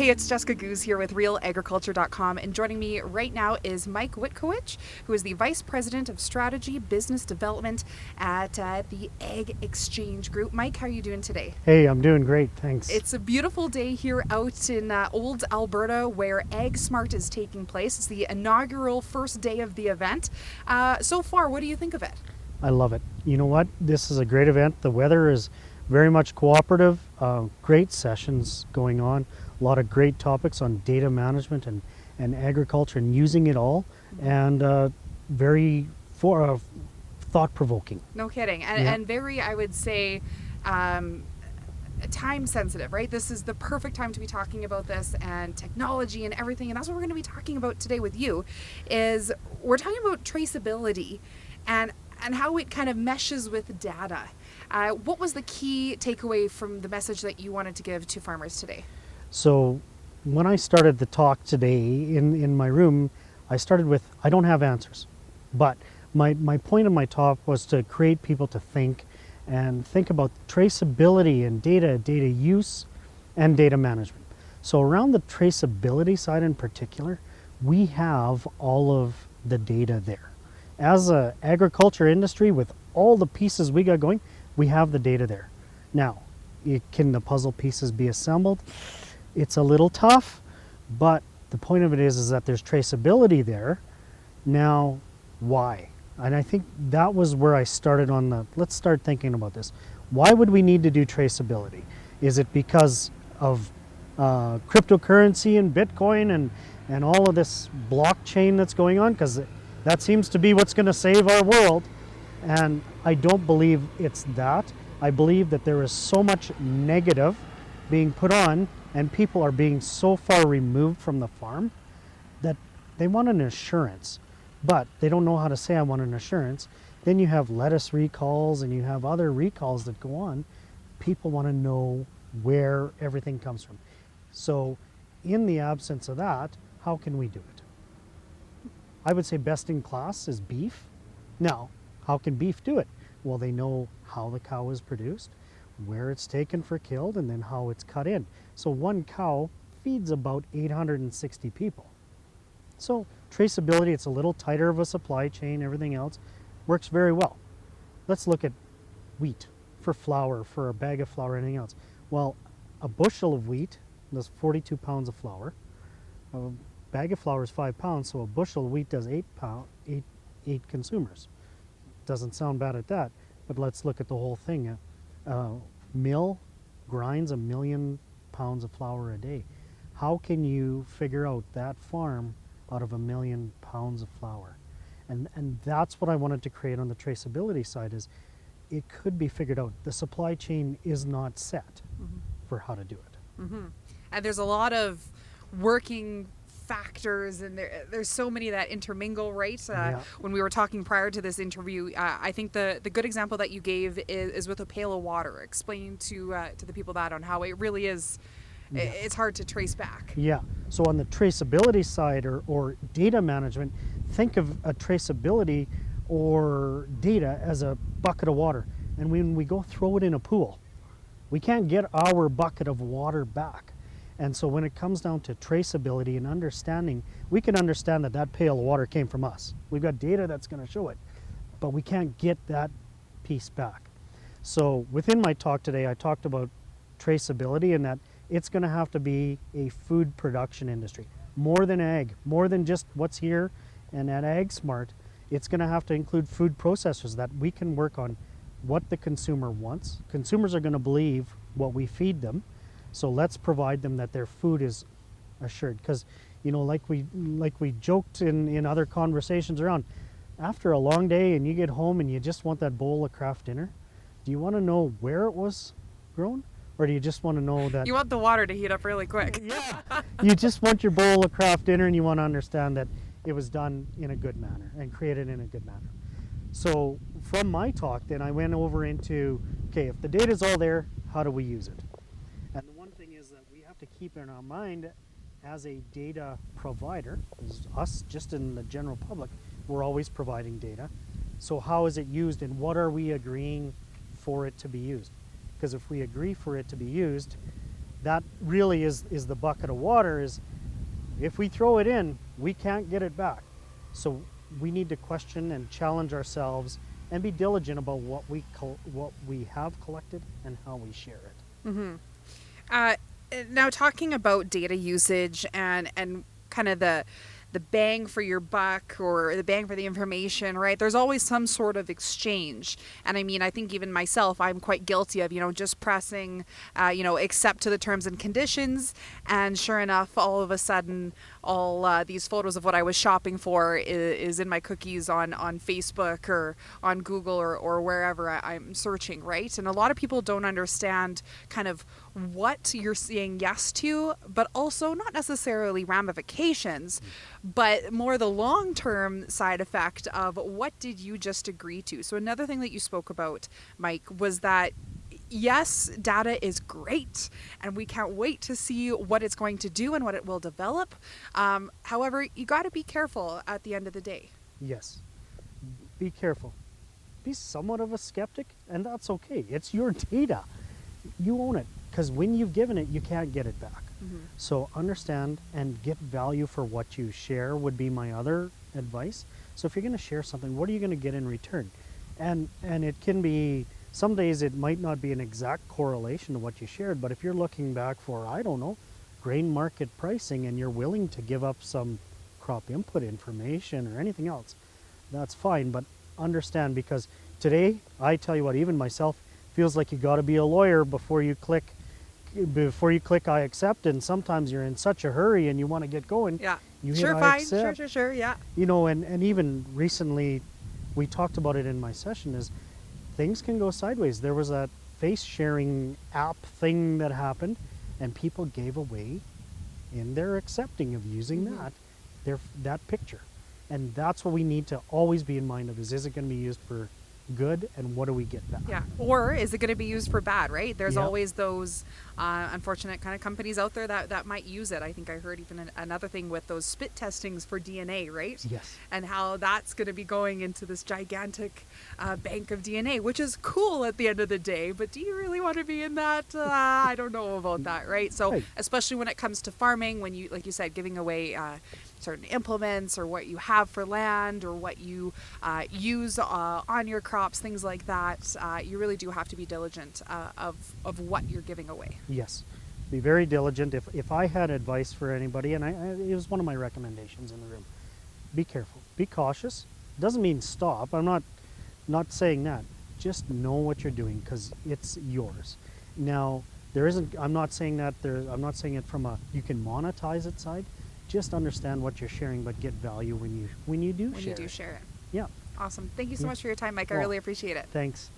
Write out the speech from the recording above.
Hey, it's Jessica Goose here with RealAgriculture.com, and joining me right now is Mike Witkowicz, who is the Vice President of Strategy Business Development at the Ag Exchange Group. Mike, how are you doing today? Hey, I'm doing great, thanks. It's a beautiful day here out in old Alberta where AgSmart is taking place. It's the inaugural first day of the event. So far, what do you think of it? I love it. You know what? This is a great event. The weather is very much cooperative. Great sessions going on. A lot of great topics on data management and agriculture and using it all, and very thought-provoking. No kidding. And very, I would say, time sensitive, right? This is the perfect time to be talking about this and technology and everything. And that's what we're going to be talking about today with you, is we're talking about traceability and how it kind of meshes with data. What was the key takeaway from the message that you wanted to give to farmers today? So when I started the talk today in my room, I started with, I don't have answers. But my point of my talk was to create people to think about traceability and data use and data management. So around the traceability side in particular, we have all of the data there. As an agriculture industry, with all the pieces we got going, we have the data there. Now, can the puzzle pieces be assembled? It's a little tough, but the point of it is that there's traceability there. Now, why? And I think that was where I started on let's start thinking about this. Why would we need to do traceability? Is it because of cryptocurrency and Bitcoin and all of this blockchain that's going on? Because that seems to be what's going to save our world. And I don't believe it's that. I believe that there is so much negative being put on, and people are being so far removed from the farm that they want an assurance, but they don't know how to say, I want an assurance. Then you have lettuce recalls and you have other recalls that go on. People want to know where everything comes from. So in the absence of that, how can we do it? I would say best in class is beef. Now, how can beef do it? Well, they know how the cow is produced, where it's taken for killed, and then how it's cut in. So one cow feeds about 860 people. So traceability, it's a little tighter of a supply chain, everything else works very well. Let's look at wheat for flour, for a bag of flour, anything else. Well, a bushel of wheat does 42 pounds of flour. A bag of flour is 5 pounds, so a bushel of wheat does 8 consumers. Doesn't sound bad at that, but let's look at the whole thing. Mill grinds 1 million pounds of flour a day. How can you figure out that farm out of 1 million pounds of flour? And that's what I wanted to create on the traceability side, is it could be figured out. The supply chain is not set for how to do it. And there's a lot of working factors, and there's so many that intermingle, right? When we were talking prior to this interview, I think the good example that you gave is with a pail of water. Explain to the people that on how it really is, it's hard to trace back. Yeah, so on the traceability side or data management, think of a traceability or data as a bucket of water. And when we go throw it in a pool, we can't get our bucket of water back. And so when it comes down to traceability and understanding, we can understand that pail of water came from us. We've got data that's going to show it, but we can't get that piece back. So within my talk today, I talked about traceability and that it's going to have to be a food production industry. More than ag, more than just what's here and at AgSmart, it's going to have to include food processors, that we can work on what the consumer wants. Consumers are going to believe what we feed them. So let's provide them that their food is assured. Because, you know, like we joked in other conversations around, after a long day and you get home and you just want that bowl of Kraft dinner, do you want to know where it was grown? Or do you just want to know that... You want the water to heat up really quick. Yeah. You just want your bowl of Kraft dinner and you want to understand that it was done in a good manner and created in a good manner. So from my talk, then I went over into, okay, if the data's all there, how do we use it? And the one thing is that we have to keep in our mind as a data provider, as us just in the general public, we're always providing data. So how is it used and what are we agreeing for it to be used? Because if we agree for it to be used, that really is the bucket of water. Is if we throw it in, we can't get it back. So we need to question and challenge ourselves and be diligent about what we have collected and how we share it. Now, talking about data usage and kind of the bang for your buck or the bang for the information, right? There's always some sort of exchange. And I mean, I think even myself, I'm quite guilty of, just pressing, accept to the terms and conditions. And sure enough, all of a sudden, all these photos of what I was shopping for is in my cookies on Facebook or on Google or wherever I'm searching, right? And a lot of people don't understand kind of what you're saying yes to, but also not necessarily ramifications, but more the long-term side effect of what did you just agree to. So another thing that you spoke about, Mike, was that yes, data is great, and we can't wait to see what it's going to do and what it will develop. However, you got to be careful at the end of the day. Yes, be careful. Be somewhat of a skeptic, and that's okay. It's your data. You own it, because when you've given it, you can't get it back. So understand and get value for what you share would be my other advice. So if you're going to share something, what are you going to get in return? And it can be, some days it might not be an exact correlation to what you shared, but if you're looking back for, I don't know, grain market pricing, and you're willing to give up some crop input information or anything else, that's fine. But understand, because today, I tell you what, even myself, feels like you got to be a lawyer before you click I accept, and sometimes you're in such a hurry and you want to get going. Yeah. You hit Sure, I fine. accept. Sure. Yeah. And even recently, we talked about it in my session, is things can go sideways. There was that face sharing app thing that happened, and people gave away in their accepting of using that picture. And that's what we need to always be in mind of, is it going to be used for good, and what do we get back? Yeah. Or is it going to be used for bad, right? There's Yep. always those unfortunate kind of companies out there that might use it. I think I heard even another thing with those spit testings for DNA, right? Yes. And how that's going to be going into this gigantic bank of DNA, which is cool at the end of the day. But do you really want to be in that? I don't know about that, right? So Right. especially when it comes to farming, when you, like you said, giving away certain implements or what you have for land or what you use on your crops, things like that, you really do have to be diligent of what you're giving away. Yes, be very diligent. If I had advice for anybody, and it was one of my recommendations in the room, be careful, be cautious. Doesn't mean stop. I'm not saying that. Just know what you're doing, because it's yours. Now, there isn't. I'm not saying that. I'm not saying it from a you can monetize it side. Just understand what you're sharing, but get value when you do share it. Share it. Yeah. Awesome. Thank you so Yeah. much for your time, Mike. I Well, really appreciate it. Thanks.